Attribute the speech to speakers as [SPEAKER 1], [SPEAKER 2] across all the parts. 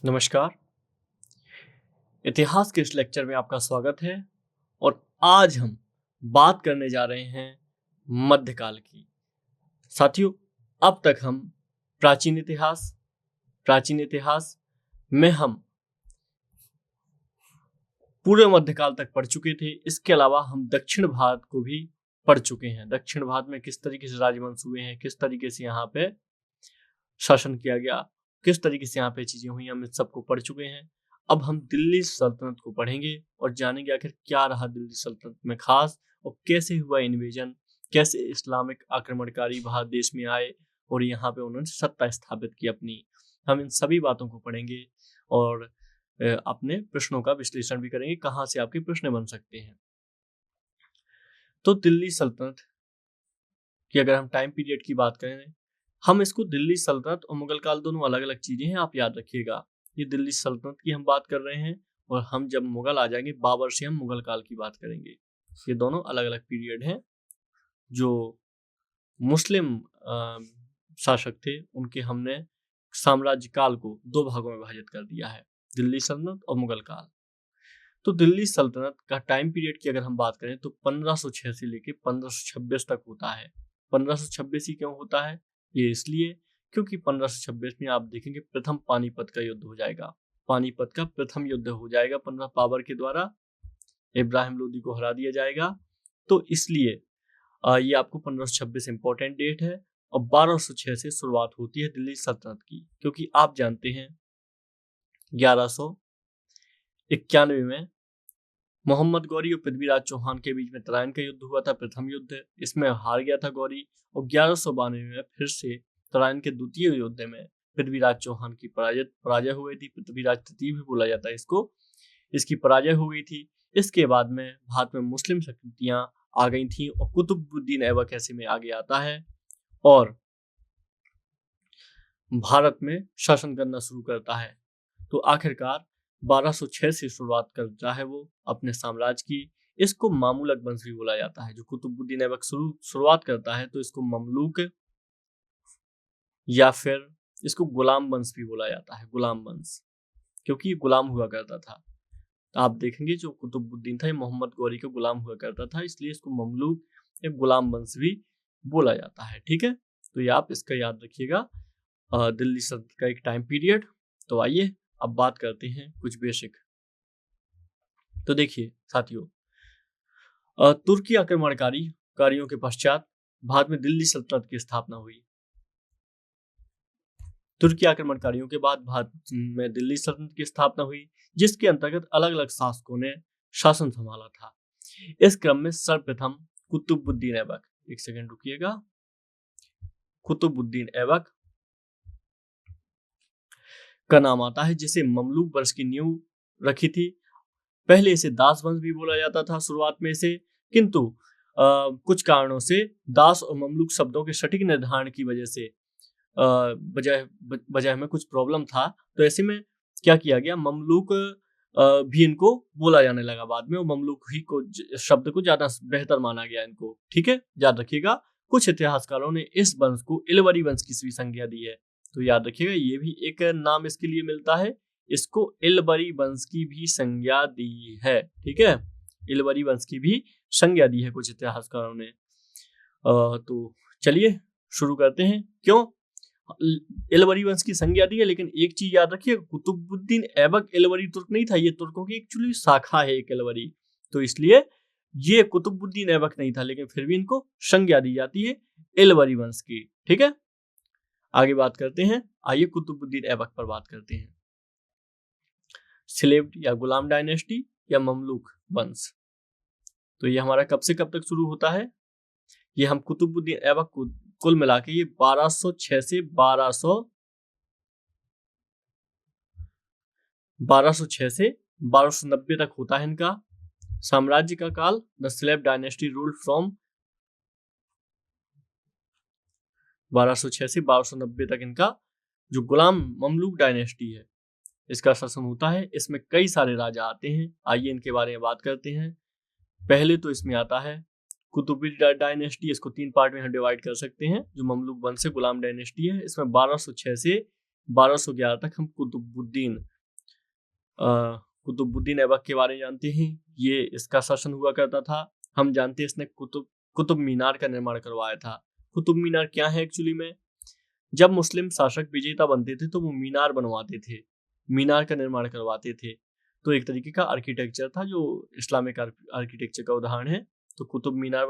[SPEAKER 1] नमस्कार। इतिहास के इस लेक्चर में आपका स्वागत है और आज हम बात करने जा रहे हैं मध्यकाल की। साथियों, अब तक हम प्राचीन इतिहास में हम पूरे मध्यकाल तक पढ़ चुके थे। इसके अलावा हम दक्षिण भारत को भी पढ़ चुके हैं। दक्षिण भारत में किस तरीके से राजवंश हुए हैं, किस तरीके से यहाँ पे शासन किया गया, किस तरीके से यहाँ पे चीजें हुई, हम इस सबको पढ़ चुके हैं। अब हम दिल्ली सल्तनत को पढ़ेंगे और जानेंगे आखिर क्या रहा दिल्ली सल्तनत में खास, और कैसे हुआ इन्वेजन, कैसे इस्लामिक आक्रमणकारी भारत देश में आए और यहाँ पे उन्होंने सत्ता स्थापित की अपनी। हम इन सभी बातों को पढ़ेंगे और अपने प्रश्नों का विश्लेषण भी करेंगे, कहाँ से आपके प्रश्न बन सकते हैं। तो दिल्ली सल्तनत की अगर हम टाइम पीरियड की बात करें, हम इसको दिल्ली सल्तनत और मुगल काल दोनों अलग अलग चीजें हैं, आप याद रखिएगा। ये दिल्ली सल्तनत की हम बात कर रहे हैं और हम जब मुगल आ जाएंगे बाबर से हम मुगल काल की बात करेंगे। ये दोनों अलग अलग पीरियड हैं। जो मुस्लिम शासक थे उनके हमने साम्राज्य काल को दो भागों में विभाजित कर दिया है, दिल्ली सल्तनत और मुगल काल। तो दिल्ली सल्तनत का टाइम पीरियड की अगर हम बात करें तो 1506 से लेकर 1526 तक होता है। 1526 ही क्यों होता है? ये इसलिए क्योंकि 1526 में आप देखेंगे प्रथम पानीपत का युद्ध हो जाएगा। पानीपत का प्रथम युद्ध हो जाएगा बाबर के द्वारा, इब्राहिम लोदी को हरा दिया जाएगा। तो इसलिए ये आपको 1526 इंपॉर्टेंट डेट है। और 1206 से शुरुआत होती है दिल्ली सल्तनत की, क्योंकि आप जानते हैं 1191 में मोहम्मद गौरी और पृथ्वीराज चौहान के बीच में तराइन का युद्ध हुआ था, प्रथम युद्ध। इसमें हार गया था गौरी और 1192 में फिर से तराइन के द्वितीय युद्ध में पृथ्वीराज चौहान की पराजय हो गई थी। पृथ्वीराज तृतीय भी बोला जाता है इसको। इसकी पराजय हो गई थी। इसके बाद में भारत में मुस्लिम शक्तियां आ गई थी और कुतुबुद्दीन ऐबक ऐसे में आगे आता है और भारत में शासन करना शुरू करता है। तो आखिरकार 1206 से शुरुआत करता है वो अपने साम्राज्य की। इसको मामूलक वंश भी बोला जाता है। जो कुतुबुद्दीन ऐबक शुरुआत करता है तो इसको ममलूक या फिर इसको गुलाम वंश भी बोला जाता है, गुलाम वंश, क्योंकि ये गुलाम हुआ करता था। आप देखेंगे जो कुतुबुद्दीन था ये मोहम्मद गौरी का गुलाम हुआ करता था, इसलिए इसको ममलूक या गुलाम वंश भी बोला जाता है। ठीक है, तो ये आप इसका याद रखिएगा, दिल्ली सल्तनत का एक टाइम पीरियड। तो आइए अब बात करते हैं कुछ बेसिक। तो देखिए साथियों, तुर्की आक्रमणकारियों के पश्चात भारत में दिल्ली सल्तनत की स्थापना हुई। तुर्की आक्रमणकारियों के बाद भारत में दिल्ली सल्तनत की स्थापना हुई, जिसके अंतर्गत अलग अलग शासकों ने शासन संभाला था। इस क्रम में सर्वप्रथम कुतुबुद्दीन ऐबक, एक सेकंड रुकिएगा, कुतुबुद्दीन ऐबक का नाम आता है, जिसे ममलूक वंश की नींव रखी थी। पहले इसे दास वंश भी बोला जाता था शुरुआत में इसे, किंतु कुछ कारणों से दास और ममलूक शब्दों के सटीक निर्धारण की वजह से बजाय में कुछ प्रॉब्लम था। तो ऐसे में क्या किया गया, ममलूक भी इनको बोला जाने लगा बाद में, और ममलूक ही को शब्द को ज्यादा बेहतर माना गया इनको। ठीक है, याद रखिएगा। कुछ इतिहासकारों ने इस वंश को इलवरी वंश की भी संज्ञा दी है, तो याद रखिएगा ये भी एक नाम इसके लिए मिलता है, इसको इलवरी वंश की भी संज्ञा दी है। ठीक है, इलवरी वंश की भी संज्ञा दी है कुछ इतिहासकारों ने। तो चलिए शुरू करते हैं। क्यों इलवरी वंश की संज्ञा दी है, लेकिन एक चीज याद रखिए, कुतुबुद्दीन ऐबक इलवरी तुर्क नहीं था, ये तुर्कों की एक्चुअली शाखा है एक इलवरी, तो इसलिए ये कुतुबुद्दीन ऐबक नहीं था, लेकिन फिर भी इनको संज्ञा दी जाती है इलवरी वंश की। ठीक है, आगे बात करते हैं। आइए कुतुबुद्दीन ऐबक पर बात करते हैं। स्लेव्ड या गुलाम डायनेस्टी या ममलूक वंश, तो ये हमारा कब से कब तक शुरू होता है? ये हम कुतुबुद्दीन ऐबक को कुल मिला के ये 1206 से 1290 तक होता है इनका साम्राज्य का काल। The slave dynasty rule from 1206 से 1290 तक इनका जो गुलाम ममलूक डायनेस्टी है इसका शासन होता है। इसमें कई सारे राजा आते हैं, आइए इनके बारे में बात करते हैं। पहले तो इसमें आता है कुतुबुद्दीन डायनेस्टी, इसको 3 पार्ट में हम डिवाइड कर सकते हैं। जो ममलूक वंश से गुलाम डायनेस्टी है, इसमें 1206 से 1211 तक हम कुतुबुद्दीन कुतुबुद्दीन ऐबक के बारे में जानते हैं, ये इसका शासन हुआ करता था। हम जानते हैं इसने कुतुब मीनार का निर्माण करवाया था। कुतुब मीनार क्या है एक्चुअली में? जब मुस्लिम शासक विजेता बनते थे तो वो मीनार बनवाते थे, मीनार का निर्माण करवाते थे। तो एक तरीके का आर्किटेक्चर था जो इस्लामिक आर्किटेक्चर का उदाहरण है। तो कुतुब मीनार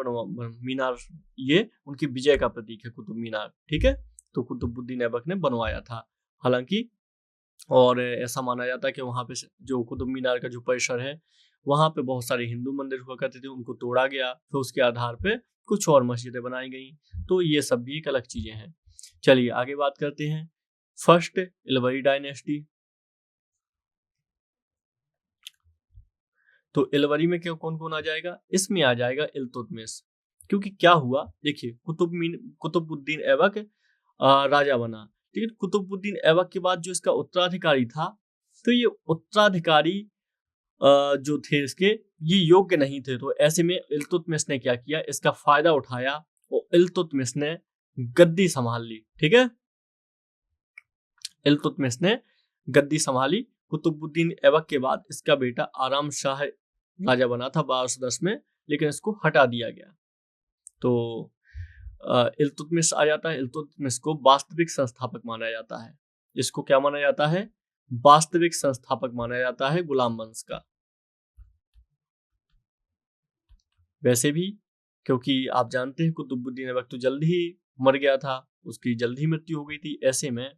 [SPEAKER 1] मीनार ये उनकी विजय का प्रतीक है, कुतुब मीनार। ठीक है, तो कुतुबुद्दीन ऐबक ने बनवाया था हालांकि। और ऐसा माना जाता है कि वहाँ पे जो कुतुब मीनार का जो परिसर है, वहाँ पे बहुत सारे हिंदू मंदिर हुआ करते थे, उनको तोड़ा गया, फिर उसके आधार पे कुछ और मस्जिदें बनाई गई। तो ये सब भी एक अलग चीजें हैं। चलिए आगे बात करते हैं। फर्स्ट इलवरी डायनेस्टी। तो इलवरी में क्या कौन कौन आ जाएगा? इसमें आ जाएगा इल्तुतमिश। क्योंकि क्या हुआ, देखिए कुतुबुद्दीन ऐबक राजा बना, लेकिन कुतुबुद्दीन ऐबक के बाद जो इसका उत्तराधिकारी था, तो ये उत्तराधिकारी जो थे इसके, ये योग्य नहीं थे। तो ऐसे में इल्तुतमिश ने क्या किया, इसका फायदा उठाया और इल्तुतमिश ने गद्दी संभाल ली। ठीक है, इल्तुतमिश ने गद्दी संभाली। कुतुबुद्दीन ऐबक के बाद इसका बेटा आराम शाह राजा बना था 1210 में, लेकिन इसको हटा दिया गया। तो इल्तुतमिश आ जाता है। इल्तुतमिश को वास्तविक संस्थापक माना जाता है। इसको क्या माना जाता है? वास्तविक संस्थापक माना जाता है गुलाम वंश का। वैसे भी क्योंकि आप जानते हैं कुतुबुद्दीन ऐबक तो जल्द ही मर गया था, उसकी जल्द ही मृत्यु हो गई थी। ऐसे में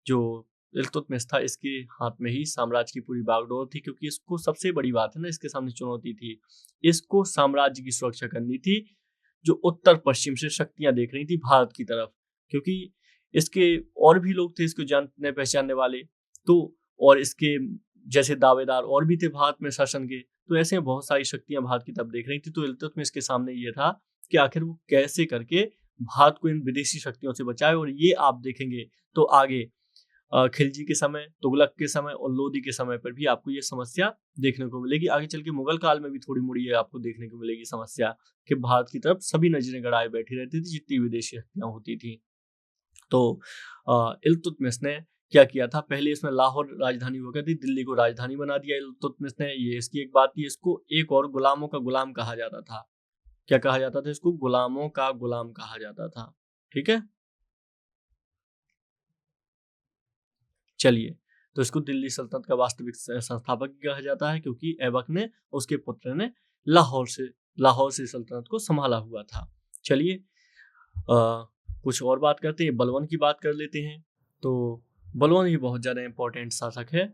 [SPEAKER 1] जो इल्तुतमिश था, इसके हाथ में ही साम्राज्य की पूरी बागडोर थी, क्योंकि इसको सबसे बड़ी बात है ना, इसके सामने चुनौती थी, इसको साम्राज्य की सुरक्षा करनी थी जो उत्तर पश्चिम से शक्तियां देख रही थी भारत की तरफ। क्योंकि इसके और भी लोग थे इसको जानने पहचानने वाले, तो और इसके जैसे दावेदार और भी थे भारत में शासन के। तो ऐसे बहुत सारी शक्तियां भारत की तरफ देख रही थी। तो इल्तुतमिश के सामने ये था कि आखिर वो कैसे करके भारत को इन विदेशी शक्तियों से बचाए। और ये आप देखेंगे तो आगे खिलजी के समय, तुगलक के समय और लोदी के समय पर भी आपको ये समस्या देखने को मिलेगी। आगे चल के मुगल काल में भी थोड़ी मोड़ी ये आपको देखने को मिलेगी समस्या, कि भारत की तरफ सभी नजरें गड़ाए बैठी रहती थी जितनी विदेशी शक्तियां होती थी। तो इल्तुतमिश ने क्या किया था, पहले इसमें लाहौर राजधानी हुआ करती, दिल्ली को राजधानी बना दिया इल्तुतमिश ने। ये इसकी एक बात थी। इसको एक और गुलामों का गुलाम कहा जाता था। क्या कहा जाता था इसको? गुलामों का गुलाम कहा जाता था। ठीक है, चलिए, तो इसको दिल्ली सल्तनत का वास्तविक संस्थापक कहा जाता है, क्योंकि ऐबक ने, उसके पुत्र ने लाहौर से सल्तनत को संभाला हुआ था। चलिए कुछ और बात करते हैं, बलवन की बात कर लेते हैं। तो बलवन ही बहुत ज़्यादा इंपॉर्टेंट शासक है।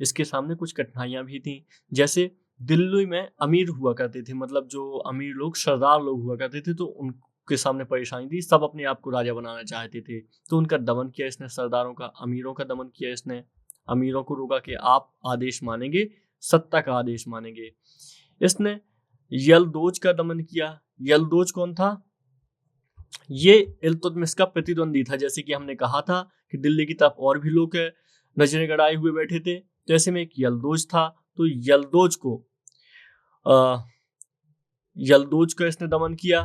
[SPEAKER 1] इसके सामने कुछ कठिनाइयाँ भी थी। जैसे दिल्ली में अमीर हुआ करते थे, मतलब जो अमीर लोग, सरदार लोग हुआ करते थे, तो उनके सामने परेशानी थी। सब अपने आप को राजा बनाना चाहते थे, तो उनका दमन किया इसने, सरदारों का, अमीरों का दमन किया इसने। अमीरों को रोका कि आप आदेश मानेंगे, सत्ता का आदेश मानेंगे। इसने यलदोज का दमन किया। यलदोज कौन था? ये इल्तुतमिश का प्रतिद्वंदी था। जैसे कि हमने कहा था कि दिल्ली की तरफ और भी लोग नजरें गड़ाए हुए बैठे थे, तो ऐसे में एक यलदोज था। तो यलदोज का इसने दमन किया।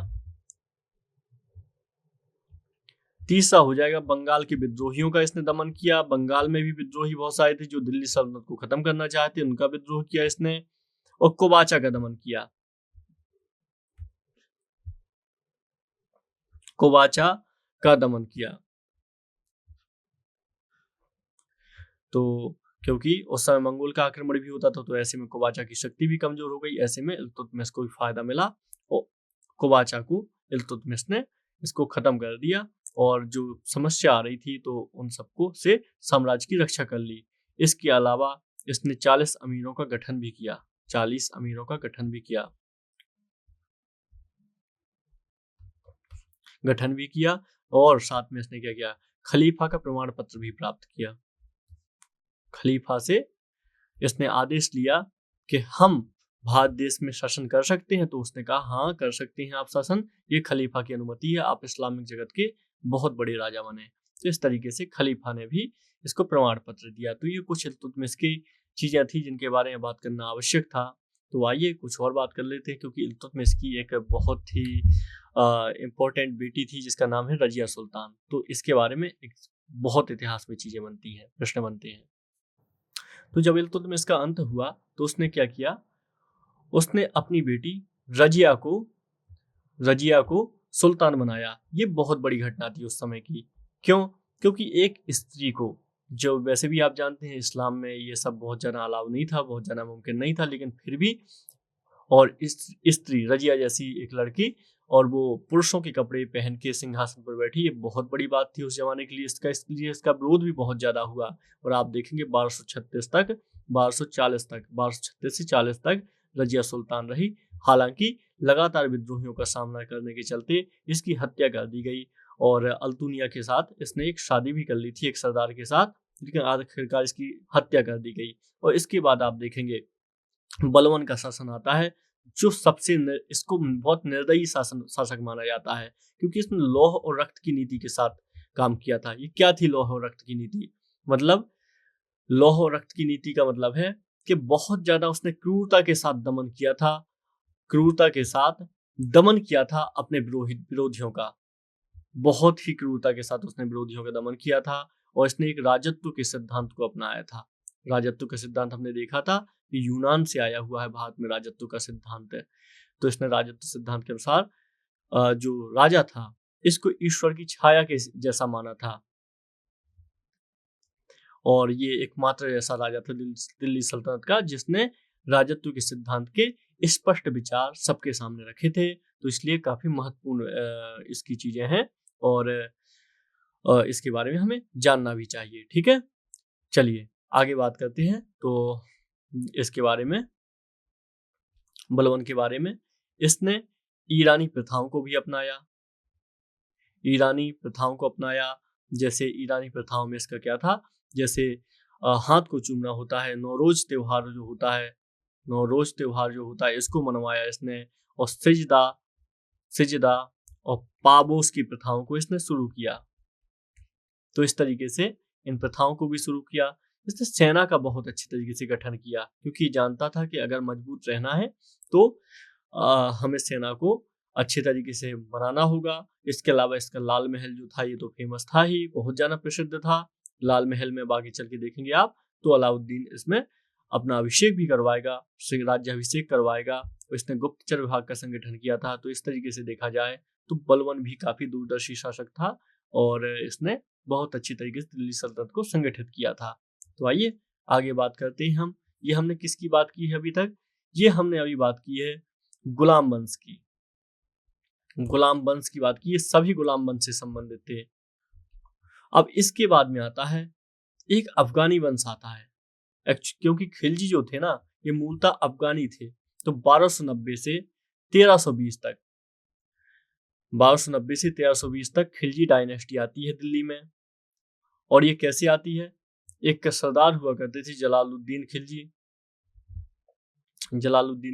[SPEAKER 1] तीसरा हो जाएगा बंगाल के विद्रोहियों का इसने दमन किया। बंगाल में भी विद्रोही बहुत सारे थे जो दिल्ली सल्तनत को खत्म करना चाहते, उनका विद्रोह किया इसने। और कोबाचा का दमन किया। कोबाचा का दमन किया। तो क्योंकि उस समय मंगोल का आक्रमण भी होता था, तो ऐसे में कोबाचा की शक्ति भी कमजोर हो गई। ऐसे में इल्तुतमिश को भी फायदा मिला और कोबाचा को इल्तुतमिश ने इसको खत्म कर दिया। और जो समस्या आ रही थी तो उन सबको से साम्राज्य की रक्षा कर ली। इसके अलावा इसने 40 अमीरों का गठन भी किया। 40 अमीरों का गठन भी किया। और साथ में इसने क्या किया? खलीफा का प्रमाण पत्र भी प्राप्त किया। खलीफा से इसने आदेश लिया कि हम भारत देश में शासन कर सकते हैं। तो उसने कहा हाँ कर सकते हैं आप शासन, ये खलीफा की अनुमति है, आप इस्लामिक जगत के बहुत बड़े राजा बने। तो इस तरीके से खलीफा ने भी इसको प्रमाण पत्र दिया। तो ये कुछ इल्तुतमिश की चीजें थी जिनके बारे में बात करना आवश्यक था। तो आइए कुछ और बात कर लेते हैं, क्योंकि इल्तुतमिश की एक बहुत ही इम्पोर्टेंट बेटी थी जिसका नाम है रजिया सुल्तान। तो इसके बारे में एक बहुत इतिहास में चीजें बनती हैं, प्रश्न बनते हैं। तो जब इल्तुतमिश का अंत हुआ तो उसने क्या किया, उसने अपनी बेटी रजिया को सुल्तान बनाया। ये बहुत बड़ी घटना थी उस समय की। क्यों? क्योंकि एक स्त्री को, जो वैसे भी आप जानते हैं इस्लाम में ये सब बहुत ज़्यादा अलाउ नहीं था, बहुत ज़्यादा मुमकिन नहीं था, लेकिन फिर भी, और इस स्त्री रजिया जैसी एक लड़की, और वो पुरुषों के कपड़े पहन के सिंहासन पर बैठी, ये बहुत बड़ी बात थी उस जमाने के लिए। इसलिए इसका विरोध भी बहुत ज़्यादा हुआ। और आप देखेंगे 1236 से 40 तक रजिया सुल्तान रही। हालांकि लगातार विद्रोहियों का सामना करने के चलते इसकी हत्या कर दी गई, और अल्तुनिया के साथ इसने एक शादी भी कर ली थी, एक सरदार के साथ, लेकिन आखिरकार इसकी हत्या कर दी गई। और इसके बाद आप देखेंगे बलवन का शासन आता है, जो इसको बहुत निर्दयी शासक माना जाता है, क्योंकि इसने लौह और रक्त की नीति के साथ काम किया था। ये क्या थी लौह और रक्त की नीति? मतलब लौह और रक्त की नीति का मतलब है कि बहुत ज्यादा उसने क्रूरता के साथ दमन किया था अपने विरोधियों का। बहुत ही क्रूरता के साथ उसने विरोधियों का दमन किया था, और इसने एक राजत्व के सिद्धांत को अपनाया था। राजत्व का सिद्धांत हमने देखा था कि यूनान से आया हुआ है भारत में राजत्व का सिद्धांत है। तो इसने राजत्व सिद्धांत के अनुसार जो राजा था, इसको ईश्वर की छाया के जैसा माना था, और ये एकमात्र ऐसा राजा था दिल्ली सल्तनत का जिसने राजत्व के सिद्धांत के स्पष्ट विचार सबके सामने रखे थे। तो इसलिए काफी महत्वपूर्ण इसकी चीजें हैं, और इसके बारे में हमें जानना भी चाहिए। ठीक है, चलिए आगे बात करते हैं। तो इसके बारे में, बलवन के बारे में, इसने ईरानी प्रथाओं को भी अपनाया। जैसे ईरानी प्रथाओं में इसका क्या था, जैसे हाथ को चूमना होता है, नौरोज त्योहार जो होता है इसको मनवाया इसने, और सिजदा और पाबोस की प्रथाओं को इसने शुरू किया। तो इस तरीके से इन प्रथाओं को भी शुरू किया। इसने सेना का बहुत अच्छे तरीके से गठन किया, क्योंकि जानता था कि अगर मजबूत रहना है तो हमें सेना को अच्छे तरीके से बनाना होगा। इसके अलावा इसका लाल महल जो था, ये तो फेमस था ही, बहुत ज़्यादा प्रसिद्ध था। लाल महल में बाकी चल के देखेंगे आप, तो अलाउद्दीन इसमें अपना अभिषेक भी करवाएगा, राज्याभिषेक करवाएगा। इसने गुप्तचर विभाग का संगठन किया था। तो इस तरीके से देखा जाए तो बलवन भी काफी दूरदर्शी शासक था, और इसने बहुत अच्छी तरीके से दिल्ली सल्तनत को संगठित किया था। तो आइए आगे बात करते हैं हम। ये हमने किसकी बात की है अभी तक? ये हमने अभी बात की है गुलाम वंश की। बात की, ये सभी गुलाम वंश से संबंधित थे। अब इसके बाद में आता है एक अफगानी वंश आता है, क्योंकि खिलजी जो थे ना, ये मूलतः अफगानी थे। तो 1290 से 1320 तक खिलजी डायनेस्टी आती है दिल्ली में। और ये कैसे आती है? एक सरदार हुआ करते थे जलालुद्दीन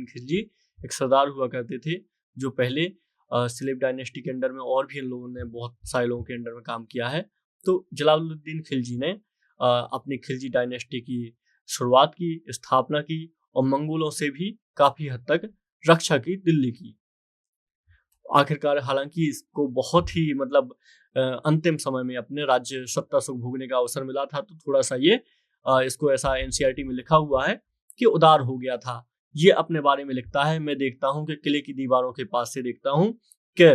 [SPEAKER 1] खिलजी एक सरदार हुआ करते थे, जो पहले सिलेब डायनेस्टी के अंडर में, और भी इन लोगों ने बहुत सारे लोगों के अंडर में काम किया है। तो जलालुद्दीन खिलजी ने अपनी खिलजी डायनेस्टी की शुरुआत की, स्थापना की, और मंगोलों से भी काफी हद तक रक्षा की दिल्ली की। आखिरकार हालांकि इसको बहुत ही अंतिम समय में अपने राज्य सत्ता सुख भोगने का अवसर मिला था, तो थोड़ा सा ये इसको ऐसा एनसीईआरटी में लिखा हुआ है कि उदार हो गया था। ये अपने बारे में लिखता है, मैं देखता हूँ कि किले की दीवारों के पास से देखता हूँ कि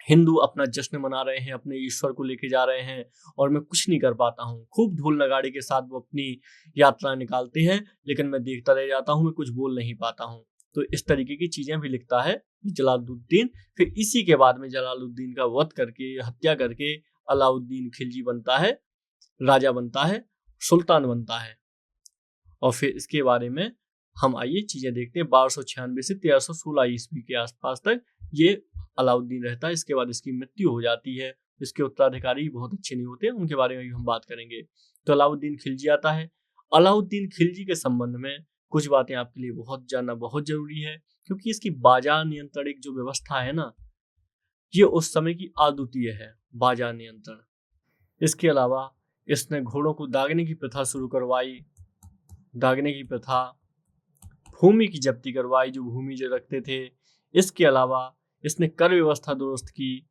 [SPEAKER 1] हिंदू अपना जश्न मना रहे हैं, अपने ईश्वर को लेके जा रहे हैं, और मैं कुछ नहीं कर पाता हूँ। खूब ढोल नगाड़े के साथ वो अपनी यात्रा निकालते हैं, लेकिन मैं देखता रह जाता हूँ, मैं कुछ बोल नहीं पाता हूँ। तो इस तरीके की चीजें भी लिखता है जलालुद्दीन। फिर इसी के बाद में जलालुद्दीन का वध करके, हत्या करके, अलाउद्दीन खिलजी बनता है, राजा बनता है, सुल्तान बनता है। और फिर इसके बारे में हम आइए चीजें देखते हैं। 1296 से 1316 ईस्वी के आसपास तक ये अलाउद्दीन रहता है। इसके बाद इसकी मृत्यु हो जाती है। इसके उत्तराधिकारी बहुत अच्छे नहीं होते, उनके बारे में भी हम बात करेंगे। तो अलाउद्दीन खिलजी आता है। अलाउद्दीन खिलजी के संबंध में कुछ बातें आपके लिए जानना बहुत जरूरी है, क्योंकि इसकी बाजार नियंत्रण एक जो व्यवस्था है ना, ये उस समय की अद्वितीय है, बाजार नियंत्रण। इसके अलावा इसने घोड़ों को दागने की प्रथा शुरू करवाई, भूमि की जब्ती करवाई, जो भूमि जो रखते थे। इसके अलावा इसने कर व्यवस्था दुरुस्त की,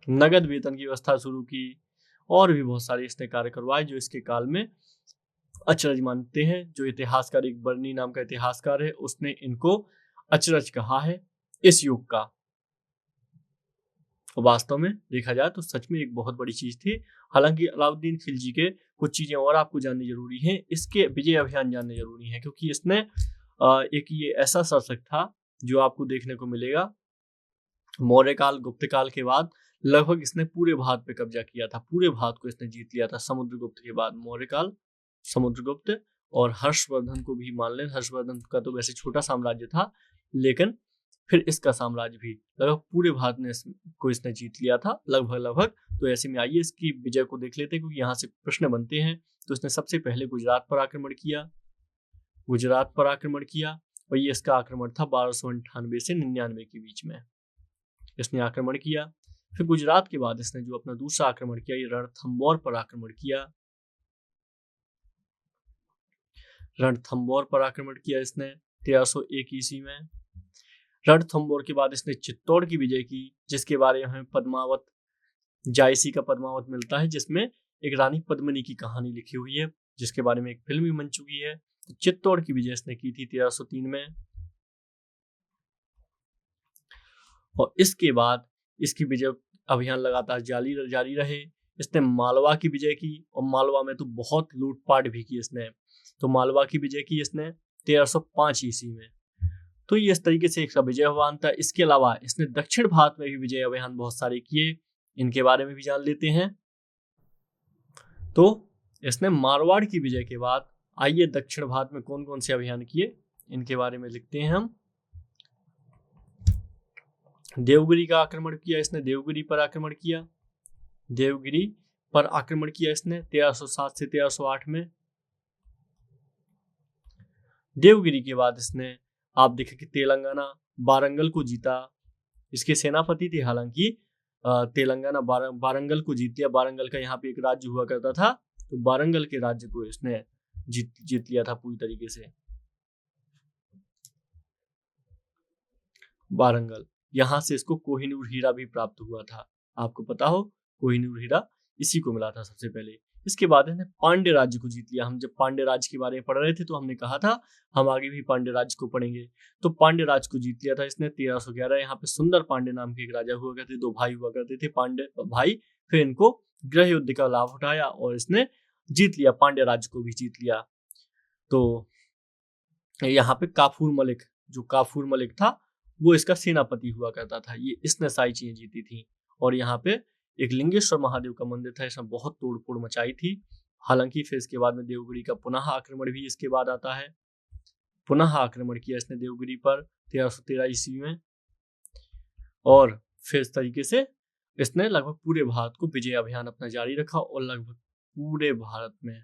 [SPEAKER 1] नगद वेतन की व्यवस्था शुरू की, और भी बहुत सारे इसने कार्य करवाए जो इसके काल में अचरज मानते हैं। जो इतिहासकार, एक बर्नी नाम का इतिहासकार है, उसने इनको अचरज कहा है इस युग का। वास्तव में देखा जाए तो सच में एक बहुत बड़ी चीज थी। हालांकि अलाउद्दीन खिलजी के कुछ चीजें और आपको जाननी जरूरी है, इसके विजय अभियान जानने जरूरी है, क्योंकि इसने एक ये ऐसा शासक था जो आपको देखने को मिलेगा मौर्य काल, गुप्त काल के बाद लगभग इसने पूरे भारत पे कब्जा किया था, पूरे भारत को इसने जीत लिया था। समुद्रगुप्त के बाद मौर्य काल, समुद्रगुप्त और हर्षवर्धन को भी मान लें। हर्षवर्धन का तो वैसे छोटा साम्राज्य था, लेकिन फिर इसका साम्राज्य भी लगभग पूरे भारत ने को इसने जीत लिया था, लगभग। तो ऐसे में आइए इसकी विजय को देख लेते हैं, क्योंकि यहाँ से प्रश्न बनते हैं। तो इसने सबसे पहले गुजरात पर आक्रमण किया, गुजरात पर आक्रमण किया, और ये इसका आक्रमण था 1298 से 99 के बीच में इसने आक्रमण किया। फिर गुजरात के बाद इसने जो अपना दूसरा आक्रमण किया, ये रणथंबोर पर आक्रमण किया। रणथंबोर पर आक्रमण किया इसने 1301 ईस्वी में। रणथंबोर के बाद इसने चित्तौड़ की विजय की, जिसके बारे में हमें पद्मावत, जायसी का पद्मावत मिलता है, जिसमें एक रानी पद्मिनी की कहानी लिखी हुई है, जिसके बारे में एक फिल्म भी बन चुकी है। तो चित्तौड़ की विजय इसने की थी 1303 में। और इसके बाद इसकी विजय अभियान लगातार जारी रहे। इसने मालवा की विजय की, और मालवा में तो बहुत लूटपाट भी की इसने। तो मालवा की विजय की इसने 1305 ईस्वी में। तो ये इस तरीके से एक विजय अभियान था। इसके अलावा इसने दक्षिण भारत में भी विजय अभियान बहुत सारे किए, इनके बारे में भी जान लेते हैं। तो इसने मारवाड़ की विजय के बाद आइए दक्षिण भारत में कौन कौन से अभियान किए, इनके बारे में लिखते हैं हम। देवगिरी का आक्रमण किया इसने, देवगिरी पर आक्रमण किया, देवगिरी पर आक्रमण किया इसने 1307 से 1308 में। देवगिरी के बाद इसने आप देखें कि तेलंगाना, वारंगल को जीता। इसके सेनापति थे हालांकि तेलंगाना, वारंगल को जीत लिया। वारंगल का यहाँ पे एक राज्य हुआ करता था, तो वारंगल के राज्य को इसने जीत लिया था पूरी तरीके से। वारंगल, यहाँ से इसको कोहिनूर हीरा भी प्राप्त हुआ था। आपको पता हो, कोहिनूर हीरा इसी को मिला था सबसे पहले। इसके बाद इसने पांड्य राज्य को जीत लिया। हम जब पांड्य राज्य के बारे में पढ़ रहे थे तो हमने कहा था हम आगे भी पांड्य राज्य को पढ़ेंगे। तो पांड्य राज्य को जीत लिया था इसने 1311। यहाँ पे सुंदर पांड्य नाम के एक राजा हुआ करते, दो भाई हुआ करते थे पांड्य भाई। फिर इनको गृह युद्ध का लाभ उठाया और इसने जीत लिया, पांड्य राज्य को भी जीत लिया। तो यहाँ पे काफूर मलिक, जो काफूर मलिक था वो इसका सेनापति हुआ करता था। ये इसने सारी चीजें जीती थी। और यहाँ पे एक लिंगेश्वर महादेव का मंदिर था, इसमें बहुत तोड़फोड़ मचाई थी। हालांकि फिर इसके बाद में देवगिरी का पुनः आक्रमण भी इसके बाद आता है। पुनः आक्रमण किया इसने देवगिरी पर 1313 ईस्वी में। और फिर इस तरीके से इसने लगभग पूरे भारत को विजय अभियान अपना जारी रखा, और लगभग पूरे भारत में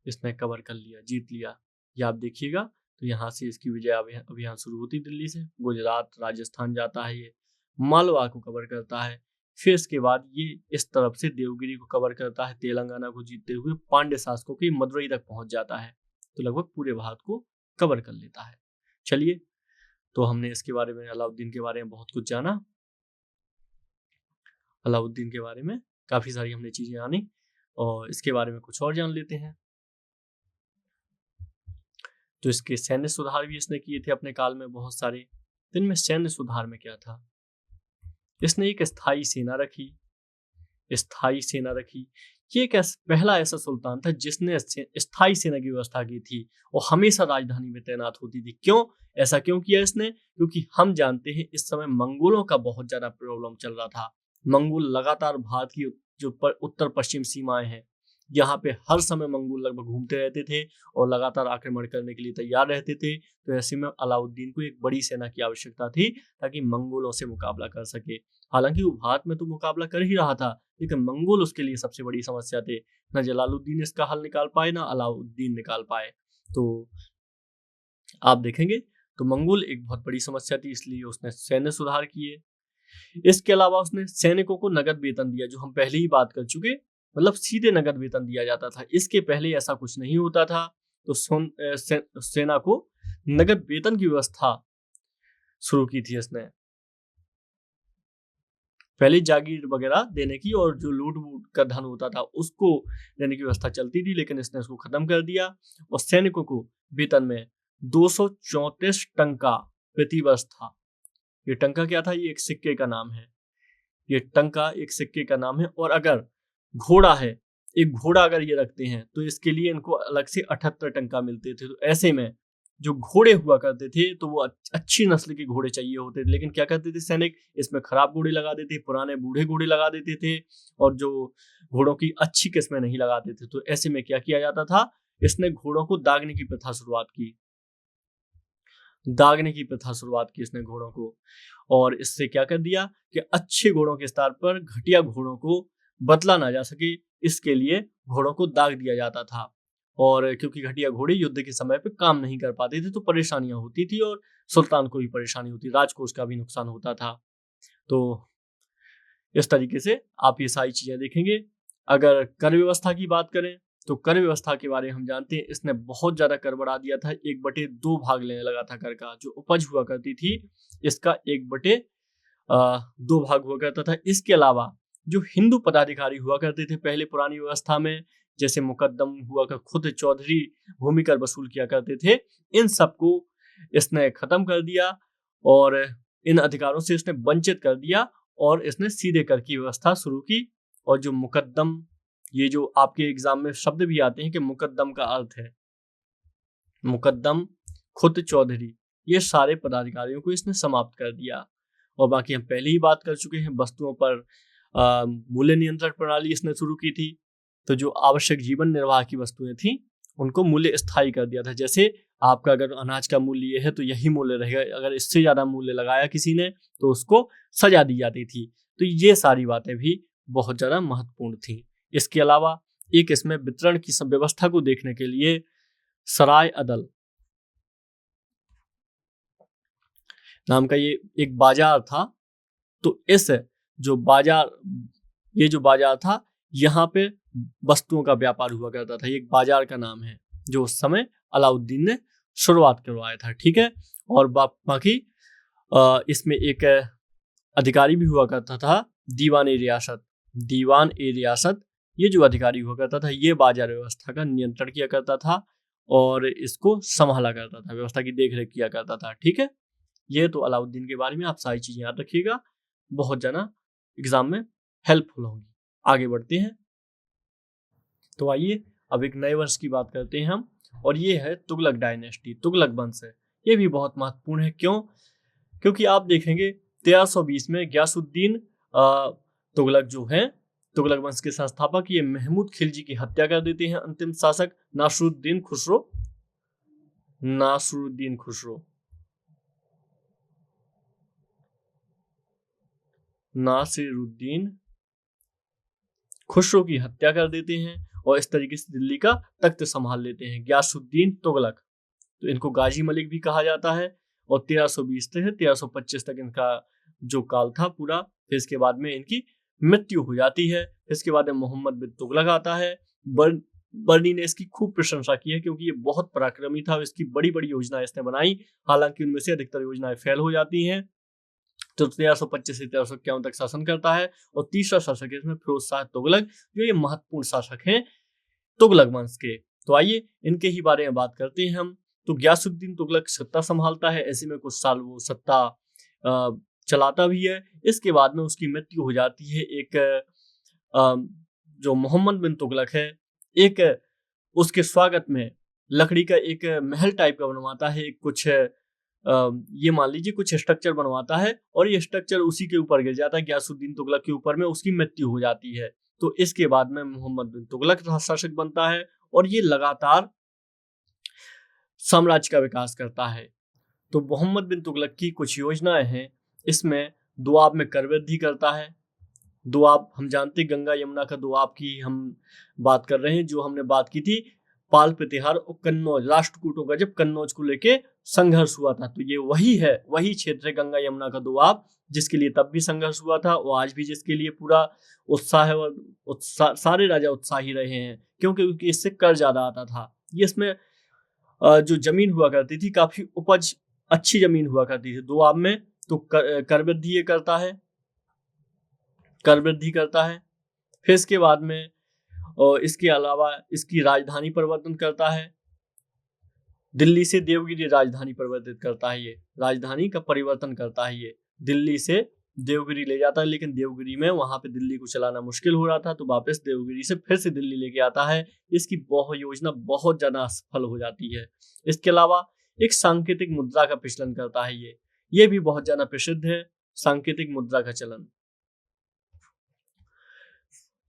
[SPEAKER 1] इसने कवर कर लिया, जीत लिया। ये आप देखिएगा। तो यहाँ से इसकी विजय अभियान शुरू होती दिल्ली से, गुजरात, राजस्थान जाता है, ये मालवा को कवर करता है। फिर इसके बाद ये इस तरफ से देवगिरी को कवर करता है, तेलंगाना को जीतते हुए पांड्य शासकों की मदुरई तक पहुंच जाता है। तो लगभग पूरे भारत को कवर कर लेता है। चलिए, तो हमने इसके बारे में, अलाउद्दीन के बारे में बहुत कुछ जाना। अलाउद्दीन के बारे में काफी सारी हमने चीजें जानी, और इसके बारे में कुछ और जान लेते हैं। तो इसके सैन्य सुधार भी इसने किए थे अपने काल में बहुत सारे। इनमें सैन्य सुधार में क्या था, इसने एक स्थायी सेना रखी, स्थायी सेना रखी। ये एक पहला ऐसा सुल्तान था जिसने स्थायी सेना की व्यवस्था की थी और हमेशा राजधानी में तैनात होती थी। क्यों ऐसा क्यों किया इसने? क्योंकि हम जानते हैं इस समय मंगोलों का बहुत ज्यादा प्रॉब्लम चल रहा था। मंगोल लगातार भारत की जो उत्तर पश्चिम सीमाएं हैं, यहाँ पे हर समय मंगोल लगभग घूमते रहते थे और लगातार आक्रमण करने के लिए तैयार रहते थे। तो ऐसे में अलाउद्दीन को एक बड़ी सेना की आवश्यकता थी ताकि मंगोलों से मुकाबला कर सके। हालांकि वो भारत में तो मुकाबला कर ही रहा था, लेकिन मंगोल उसके लिए सबसे बड़ी समस्या थे। न जलालुद्दीन इसका हल निकाल पाए, ना अलाउद्दीन निकाल पाए। तो आप देखेंगे तो मंगोल एक बहुत बड़ी समस्या थी, इसलिए उसने सैन्य सुधार किए। इसके अलावा उसने सैनिकों को नगद वेतन दिया, जो हम पहले ही बात कर चुके, मतलब सीधे नगद वेतन दिया जाता था। इसके पहले ऐसा कुछ नहीं होता था। तो सेना को नगद वेतन की व्यवस्था शुरू की थी इसने। पहले जागीर वगैरह देने की और जो लूट वूट का धन होता था उसको देने की व्यवस्था चलती थी, लेकिन इसने उसको खत्म कर दिया और सैनिकों को वेतन में 234 टंका प्रतिवर्ष था। ये टंका क्या था? ये एक सिक्के का नाम है। ये टंका एक सिक्के का नाम है। और अगर घोड़ा है, एक घोड़ा अगर ये रखते हैं तो इसके लिए इनको अलग से 78 टंका मिलते थे। तो ऐसे में जो घोड़े हुआ करते थे तो वो अच्छी नस्ल के घोड़े चाहिए होते थे, लेकिन क्या करते थे सैनिक, इसमें खराब घोड़े लगा देते, पुराने बूढ़े घोड़े लगा देते थे और जो घोड़ों की अच्छी किस्में नहीं लगाते थे। तो ऐसे में क्या किया जाता था, इसने घोड़ों को दागने की प्रथा शुरुआत की। दागने की प्रथा शुरुआत की इसने घोड़ों को, और इससे क्या कर दिया कि अच्छे घोड़ों के स्तर पर घटिया घोड़ों को बदला ना जा सके, इसके लिए घोड़ों को दाग दिया जाता था। और क्योंकि घटिया घोड़े युद्ध के समय पे काम नहीं कर पाते थे तो परेशानियां होती थी और सुल्तान को भी परेशानी होती, राजकोष का भी नुकसान होता था। तो इस तरीके से आप ये सारी चीजें देखेंगे। अगर कर व्यवस्था की बात करें तो कर व्यवस्था के बारे में हम जानते हैं, इसने बहुत ज्यादा कर बढ़ा दिया था। 1/2 भाग लेने लगा था कर का। जो उपज हुआ करती थी इसका 1/2 भाग हुआ करता था। इसके अलावा जो हिंदू पदाधिकारी हुआ करते थे पहले पुरानी व्यवस्था में, जैसे मुकद्दम हुआ कर, खुद चौधरी भूमि कर वसूल किया करते थे, इन सबको इसने खत्म कर दिया और इन अधिकारों से इसने वंचित कर दिया और इसने सीधे कर की व्यवस्था शुरू की। और जो मुकद्दम, ये जो आपके एग्जाम में शब्द भी आते हैं कि मुकद्दम का अर्थ है मुकद्दम, खुद चौधरी, ये सारे पदाधिकारियों को इसने समाप्त कर दिया। और बाकी हम पहले ही बात कर चुके हैं, वस्तुओं पर मूल्य नियंत्रण प्रणाली इसने शुरू की थी। तो जो आवश्यक जीवन निर्वाह की वस्तुएं थी उनको मूल्य स्थायी कर दिया था। जैसे आपका अगर अनाज का मूल्य ये है तो यही मूल्य रहेगा, अगर इससे ज्यादा मूल्य लगाया किसी ने तो उसको सजा दी जाती थी। तो ये सारी बातें भी बहुत ज्यादा महत्वपूर्ण थी। इसके अलावा एक इसमें वितरण की व्यवस्था को देखने के लिए सराय अदल नाम का ये एक बाजार था। तो इस जो बाजार ये जो बाजार था यहाँ पे वस्तुओं का व्यापार हुआ करता था। ये एक बाजार का नाम है जो उस समय अलाउद्दीन ने शुरुआत करवाया था। ठीक है। और बाकी इसमें एक अधिकारी भी हुआ करता था, दीवान ए रियासत। दीवान ए रियासत, ये जो अधिकारी हुआ करता था ये बाजार व्यवस्था का नियंत्रण किया करता था और इसको संभाला करता था, व्यवस्था की देखरेख किया करता था। ठीक है। ये तो अलाउद्दीन के बारे में आप सारी चीजें याद रखिएगा, बहुत ज्यादा एग्जाम में हेल्पफुल होंगी। आगे बढ़ते हैं। तो आइए अब एक नए वंश की बात करते हैं हम, और ये है तुगलक डायनेस्टी, तुगलक वंश है। ये भी बहुत महत्वपूर्ण है। क्यों? क्योंकि आप देखेंगे 1320 में गयासुद्दीन तुगलक जो है, तुगलक वंश के संस्थापक, ये महमूद खिलजी की हत्या कर देते हैं अंतिम शासक नासरुद्दीन खुसरो। नासरुद्दीन खुसरो नासिरुद्दीन खुसरो की हत्या कर देते हैं और इस तरीके से दिल्ली का तख्त संभाल लेते हैं गयासुद्दीन तुगलक। तो इनको गाजी मलिक भी कहा जाता है। और 1320 से 1325 तक इनका जो काल था पूरा। फिर इसके बाद में इनकी मृत्यु हो जाती है। इसके बाद में मोहम्मद बिन तुगलक आता है। बर्नी ने इसकी खूब प्रशंसा की है क्योंकि ये बहुत पराक्रमी था। इसकी बड़ी बड़ी योजनाएं इसने बनाई, हालांकि उनमें से अधिकतर योजनाएं फेल हो जाती हैं। तो 1325 से 1351 तक शासन करता है। और तीसरा शासक है इसमें फिरोज शाह तुगलक, जो ये महत्वपूर्ण शासक हैं तुगलक वंश के। तो आइए इनके ही बारे में बात करते हैं हम। तो गयासुद्दीन तुगलक सत्ता संभालता है, ऐसे में कुछ साल वो सत्ता चलाता भी है। इसके बाद में उसकी मृत्यु हो जाती है। एक जो मोहम्मद बिन तुगलक है, एक उसके स्वागत में लकड़ी का एक महल टाइप का बनवाता है, कुछ ये मान लीजिए कुछ स्ट्रक्चर बनवाता है और ये स्ट्रक्चर उसी के ऊपर गिर जाता है, गयासुद्दीन तुगलक के ऊपर में, उसकी मृत्यु हो जाती है। तो इसके बाद में मोहम्मद बिन तुगलक शासक बनता है और ये लगातार साम्राज्य का विकास करता है। तो मोहम्मद बिन तुगलक की कुछ योजनाएं हैं, इसमें दोआब में कर वृद्धि करता है। दोआब हम जानते, गंगा यमुना का दोआब की हम बात कर रहे हैं, जो हमने बात की थी पाल प्रतिहार और कन्नौज, राष्ट्रकूटों का जब कन्नौज को लेके संघर्ष हुआ था। तो ये वही है, वही क्षेत्र है गंगा यमुना का दोआब, जिसके लिए तब भी संघर्ष हुआ था और आज भी जिसके लिए पूरा उत्साह है और सारे राजा उत्साही रहे हैं, क्योंकि इससे कर ज्यादा आता था। ये इसमें जो जमीन हुआ करती थी काफी उपज अच्छी जमीन हुआ करती थी दोआब में। तो कर वृद्धि ये करता है। कर वृद्धि करता है। फिर इसके बाद में और इसके अलावा इसकी राजधानी परिवर्तन करता है। दिल्ली से देवगिरी राजधानी परिवर्तित करता है, ये राजधानी का परिवर्तन करता है। ये दिल्ली से देवगिरी ले जाता है, लेकिन देवगिरी में वहां पे दिल्ली को चलाना मुश्किल हो रहा था, तो वापस देवगिरी से फिर से दिल्ली लेके आता है। इसकी योजना बहुत ज्यादा असफल हो जाती है। इसके अलावा एक सांकेतिक मुद्रा का प्रचलन करता है। ये भी बहुत ज्यादा प्रसिद्ध है, सांकेतिक मुद्रा का चलन।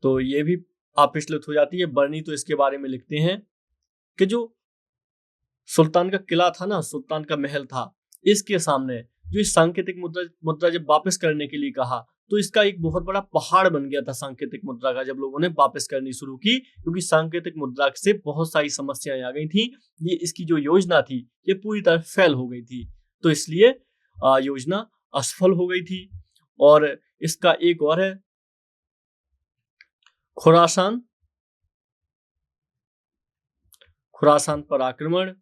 [SPEAKER 1] तो ये भी अप्रचलित हो जाती है। बर्नी तो इसके बारे में लिखते हैं कि जो सुल्तान का किला था ना, सुल्तान का महल था, इसके सामने जो इस सांकेतिक मुद्रा जब वापस करने के लिए कहा, तो इसका एक बहुत बड़ा पहाड़ बन गया था सांकेतिक मुद्रा का, जब लोगों ने वापस करनी शुरू की, क्योंकि सांकेतिक मुद्रा से बहुत सारी समस्याएं आ गई थी। ये इसकी जो योजना थी ये पूरी तरह फेल हो गई थी, तो इसलिए योजना असफल हो गई थी। और इसका एक और है खुरासान पर आक्रमण।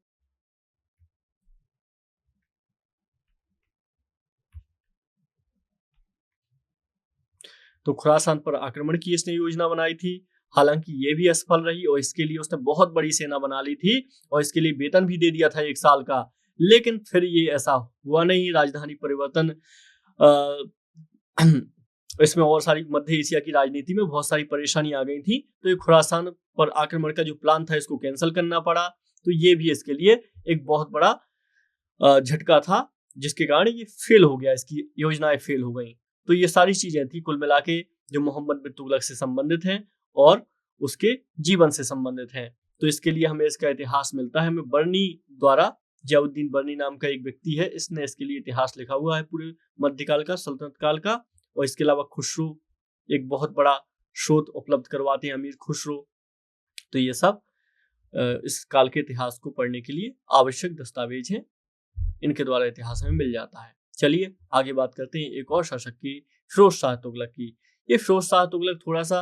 [SPEAKER 1] तो खुरासान पर आक्रमण की इसने योजना बनाई थी, हालांकि ये भी असफल रही और इसके लिए उसने बहुत बड़ी सेना बना ली थी और इसके लिए वेतन भी दे दिया था 1 साल का, लेकिन फिर ये ऐसा हुआ नहीं। राजधानी परिवर्तन इसमें और सारी मध्य एशिया की राजनीति में बहुत सारी परेशानी आ गई थी, तो ये खुरासान पर आक्रमण का जो प्लान था इसको कैंसिल करना पड़ा। तो ये भी इसके लिए एक बहुत बड़ा झटका था, जिसके कारण ये फेल हो गया, इसकी योजनाएं फेल हो गई। तो ये सारी चीजें थी कुल मिला के जो मोहम्मद बिन तुगलक से संबंधित हैं और उसके जीवन से संबंधित हैं। तो इसके लिए हमें इसका इतिहास मिलता है हमें बर्नी द्वारा। जियाउद्दीन बर्नी नाम का एक व्यक्ति है, इसने इसके लिए इतिहास लिखा हुआ है पूरे मध्यकाल का, सल्तनत काल का। और इसके अलावा खुसरो एक बहुत बड़ा स्रोत उपलब्ध करवाते हैं, अमीर खुसरो। तो ये सब इस काल के इतिहास को पढ़ने के लिए आवश्यक दस्तावेज हैं, इनके द्वारा इतिहास हमें मिल जाता है। चलिए आगे बात करते हैं एक और शासक की, फिरोज शाह तुगलक की। ये फिरोज शाह तुगलक थोड़ा सा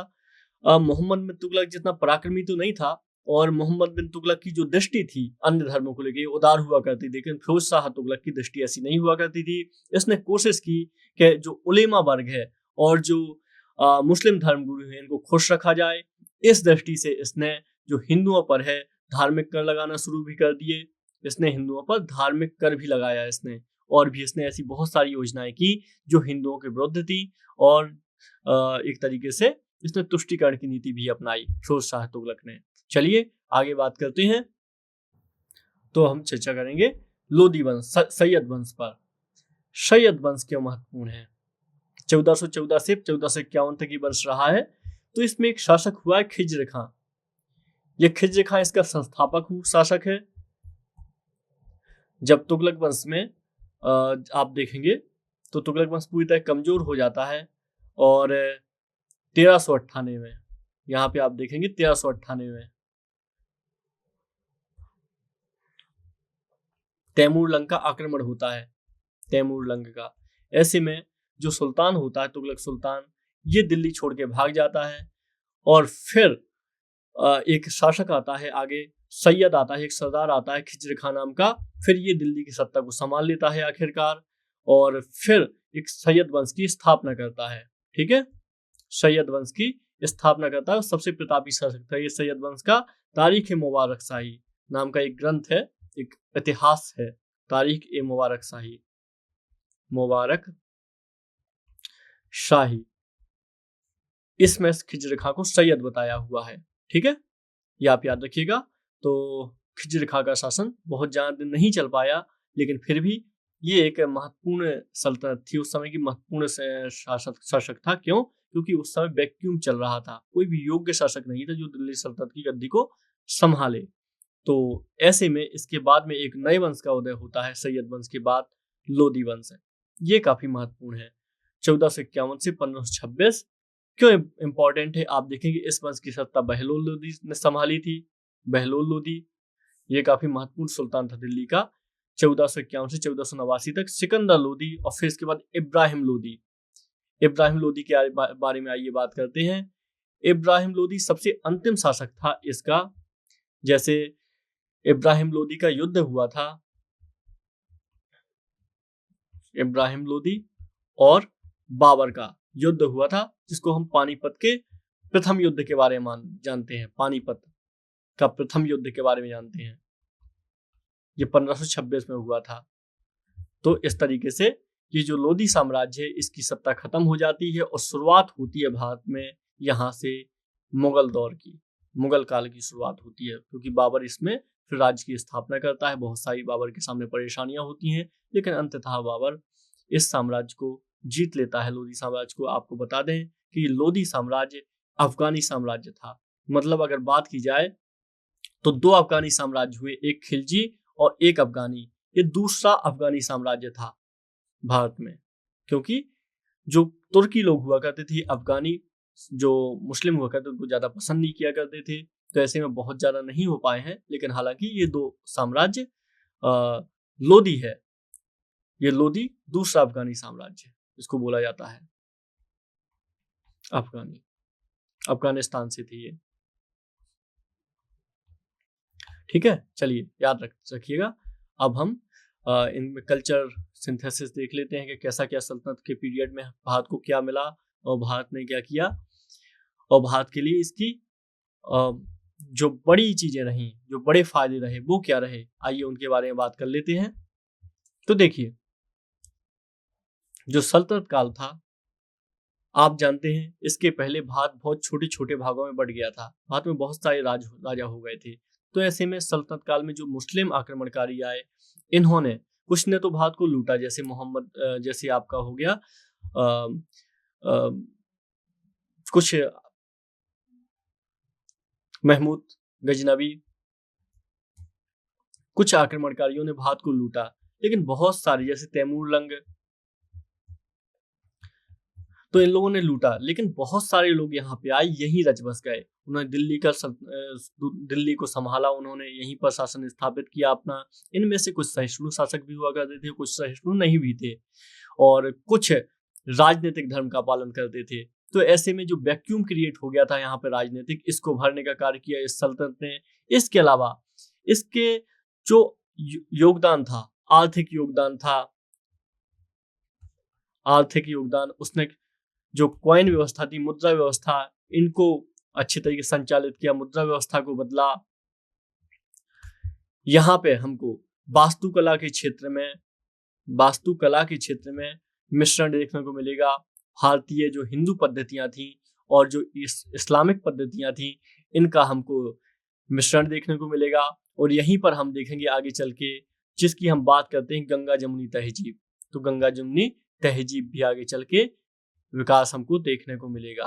[SPEAKER 1] मोहम्मद बिन तुगलक जितना पराक्रमी तो नहीं था, और मोहम्मद बिन तुगलक की जो दृष्टि थी अन्य धर्मों को लेकर उदार हुआ करती थी, लेकिन फिरोज शाह तुगलक की दृष्टि ऐसी नहीं हुआ करती थी। इसने कोशिश की कि जो उलेमा वर्ग है और जो मुस्लिम धर्मगुरु हैं इनको खुश रखा जाए। इस दृष्टि से इसने जो हिंदुओं पर है धार्मिक कर लगाना शुरू भी कर दिए। इसने हिंदुओं पर धार्मिक कर भी लगाया इसने, और भी इसने ऐसी बहुत सारी योजनाएं की जो हिंदुओं के विरुद्ध थी, और एक तरीके से इसने तुष्टिकरण की नीति भी अपनाई फिरोज शाह तुगलक ने। चलिए आगे बात करते हैं। तो हम चर्चा करेंगे लोदी वंश, सैयद वंश पर। सैयद वंश क्यों महत्वपूर्ण है? 1414 से 1451 तक ये वंश रहा है। तो इसमें एक शासक हुआ है खिज्र खां। ये खिज्र खां इसका संस्थापक शासक है। जब तुगलक वंश में आप देखेंगे तो तुगलक वंश पूरी तरह कमजोर हो जाता है, और 1398 में, यहाँ पे आप देखेंगे 1398 में तैमूर लंग का आक्रमण होता है, तैमूर लंग का। ऐसे में जो सुल्तान होता है तुगलक सुल्तान, ये दिल्ली छोड़ के भाग जाता है, और फिर एक शासक आता है आगे, सैयद आता है, एक सरदार आता है खिज्र खां नाम का। फिर ये दिल्ली की सत्ता को संभाल लेता है आखिरकार, और फिर एक सैयद वंश की स्थापना करता है। ठीक है, सैयद वंश की स्थापना करता है। सबसे प्रतापी शासक था ये सैयद वंश का। तारीख ए मुबारक शाही नाम का एक ग्रंथ है, एक इतिहास है, तारीख ए मुबारक शाही, मुबारक शाही। इसमें खिज्र खां को सैयद बताया हुआ है। ठीक है, ये आप याद रखिएगा। तो खिज्र खां का शासन बहुत ज्यादा दिन नहीं चल पाया, लेकिन फिर भी ये एक महत्वपूर्ण सल्तनत थी, उस समय की महत्वपूर्ण शासक था। क्यों? क्योंकि उस समय वैक्यूम चल रहा था, कोई भी योग्य शासक नहीं था जो दिल्ली सल्तनत की गद्दी को संभाले। तो ऐसे में इसके बाद में एक नए वंश का उदय होता है, सैयद वंश के बाद लोदी वंश है। ये काफी महत्वपूर्ण है। 1451 से 1526 क्यों इंपॉर्टेंट है? आप देखेंगे इस वंश की सत्ता बहलोल लोदी ने संभाली थी। बहलोल लोदी ये काफी महत्वपूर्ण सुल्तान था दिल्ली का, 1451 से 1489 तक। सिकंदर लोदी, और फिर इसके बाद इब्राहिम लोदी। इब्राहिम लोदी के बारे में आइए बात करते हैं। इब्राहिम लोदी सबसे अंतिम शासक था इसका। जैसे इब्राहिम लोदी का युद्ध हुआ था, इब्राहिम लोदी और बाबर का युद्ध हुआ था, जिसको हम पानीपत के प्रथम युद्ध के बारे में जानते हैं। पानीपत का प्रथम युद्ध के बारे में जानते हैं, ये 1526 में हुआ था। तो इस तरीके से ये जो लोधी साम्राज्य है, इसकी सत्ता खत्म हो जाती है और शुरुआत होती है भारत में यहाँ से मुगल दौर की, मुगल काल की शुरुआत होती है, क्योंकि बाबर इसमें फिर राज्य की स्थापना करता है। बहुत सारी बाबर के सामने परेशानियां होती हैं, लेकिन अंततः बाबर इस साम्राज्य को जीत लेता है, लोधी साम्राज्य को। आपको बता दें कि लोधी साम्राज्य अफगानी साम्राज्य था। मतलब अगर बात की जाए तो दो अफगानी साम्राज्य हुए, एक खिलजी और एक अफगानी। ये दूसरा अफगानी साम्राज्य था भारत में, क्योंकि जो तुर्की लोग हुआ करते थे, अफगानी जो मुस्लिम हुआ करते थे, उनको ज्यादा पसंद नहीं किया करते थे, तो ऐसे में बहुत ज्यादा नहीं हो पाए हैं। लेकिन हालांकि ये दो साम्राज्य लोधी है, ये लोधी दूसरा अफगानी साम्राज्य इसको बोला जाता है। अफगानी, अफगानिस्तान से थे ये। ठीक है, चलिए याद रखिएगा। अब हम इनमें कल्चर सिंथेसिस देख लेते हैं कि कैसा क्या सल्तनत के पीरियड में भारत को क्या मिला और भारत ने क्या किया, और भारत के लिए इसकी जो बड़ी चीजें रहीं, जो बड़े फायदे रहे, वो क्या रहे। आइए उनके बारे में बात कर लेते हैं। तो देखिए, जो सल्तनत काल था, आप जानते हैं इसके पहले भारत बहुत छोटे छोटे भागों में बट गया था। भारत में बहुत सारे राजा हो गए थे। तो ऐसे में सल्तनत काल में जो मुस्लिम आक्रमणकारी आए, इन्होंने कुछ ने तो भारत को लूटा, जैसे मोहम्मद, जैसे आपका हो गया कुछ महमूद गजनवी, कुछ आक्रमणकारियों ने भारत को लूटा। लेकिन बहुत सारे जैसे तैमूर लंग, तो इन लोगों ने लूटा, लेकिन बहुत सारे लोग यहाँ पे आए, यहीं रच बस गए। उन्होंने दिल्ली को संभाला, उन्होंने यहीं पर शासन स्थापित किया अपना। इनमें से कुछ सहिष्णु शासक भी हुआ करते थे, कुछ सहिष्णु नहीं भी थे, और कुछ राजनीतिक धर्म का पालन करते थे। तो ऐसे में जो वैक्यूम क्रिएट हो गया था यहाँ पे राजनीतिक, इसको भरने का कार्य किया इस सल्तनत ने। इसके अलावा इसके जो योगदान था, आर्थिक योगदान, उसने जो कॉइन व्यवस्था थी, मुद्रा व्यवस्था, इनको अच्छे तरीके से संचालित किया, मुद्रा व्यवस्था को बदला। यहाँ पे हमको वास्तुकला के क्षेत्र में मिश्रण देखने को मिलेगा। भारतीय जो हिंदू पद्धतियां थी और जो इस्लामिक पद्धतियां थी, इनका हमको मिश्रण देखने को मिलेगा। और यहीं पर हम देखेंगे आगे चल के, जिसकी हम बात करते हैं गंगा जमुनी तहजीब, तो गंगा जमुनी तहजीब भी आगे चल के विकास हमको देखने को मिलेगा।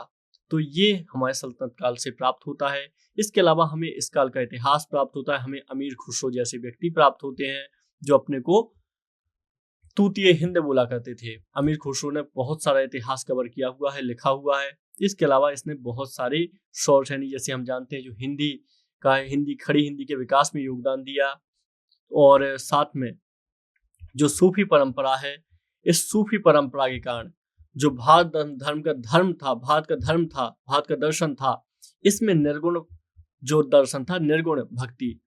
[SPEAKER 1] तो ये हमारे सल्तनत काल से प्राप्त होता है। इसके अलावा हमें इस काल का इतिहास प्राप्त होता है। हमें अमीर खुसरो जैसे व्यक्ति प्राप्त होते हैं, जो अपने को तूतीय हिंद बोला करते थे। अमीर खुसरो ने बहुत सारा इतिहास कवर किया हुआ है, लिखा हुआ है। इसके अलावा इसने बहुत सारे शौर सैनी, जैसे हम जानते हैं, जो खड़ी हिंदी के विकास में योगदान दिया। और साथ में जो सूफी परंपरा है, इस सूफी परंपरा के कारण जो भारत का दर्शन था, इसमें निर्गुण जो दर्शन था, निर्गुण भक्ति,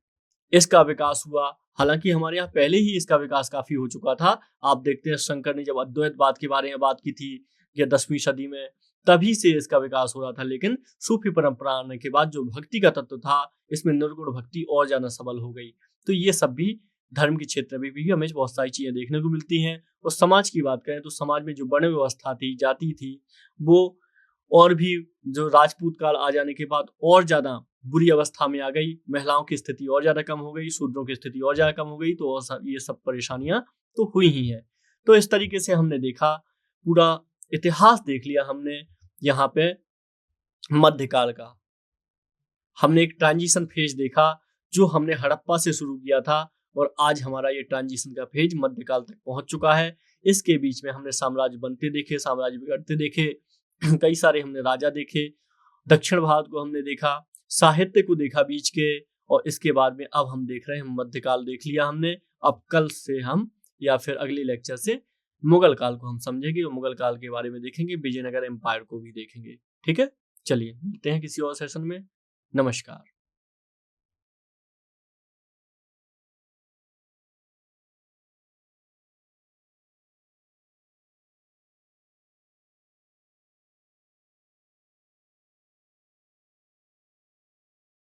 [SPEAKER 1] इसका विकास हुआ। हालांकि हमारे यहाँ पहले ही इसका विकास काफी हो चुका था। आप देखते हैं शंकर ने जब अद्वैतवाद के बारे में बात की थी या 10वीं सदी में, तभी से इसका विकास हो रहा था। लेकिन सूफी परंपरा आने के बाद जो भक्ति का तत्व था, इसमें निर्गुण भक्ति और ज्यादा सबल हो गई। तो ये सब भी धर्म के क्षेत्र में भी हमें बहुत सारी चीजें देखने को मिलती हैं। और समाज की बात करें तो समाज में जो वर्ण व्यवस्था थी, जाति थी, वो और भी जो राजपूत काल आ जाने के बाद और ज्यादा बुरी अवस्था में आ गई। महिलाओं की स्थिति और ज्यादा कम हो गई, शूद्रों की स्थिति और ज्यादा कम हो गई। तो ये सब परेशानियां तो हुई ही है। तो इस तरीके से हमने देखा, पूरा इतिहास देख लिया हमने यहाँ पे मध्यकाल का। हमने एक ट्रांजिशन फेज देखा, जो हमने हड़प्पा से शुरू किया था, और आज हमारा ये ट्रांजिशन का फेज मध्यकाल तक पहुंच चुका है। इसके बीच में हमने साम्राज्य बनते देखे, साम्राज्य बिगड़ते देखे, कई सारे हमने राजा देखे, दक्षिण भारत को हमने देखा, साहित्य को देखा बीच के, और इसके बाद में अब हम देख रहे हैं मध्यकाल देख लिया हमने। अब कल से हम या फिर अगले लेक्चर से मुगल काल को हम समझेंगे, और मुगल काल के बारे में देखेंगे, विजयनगर एम्पायर को भी देखेंगे। ठीक है, चलिए मिलते हैं किसी और सेशन में। नमस्कार।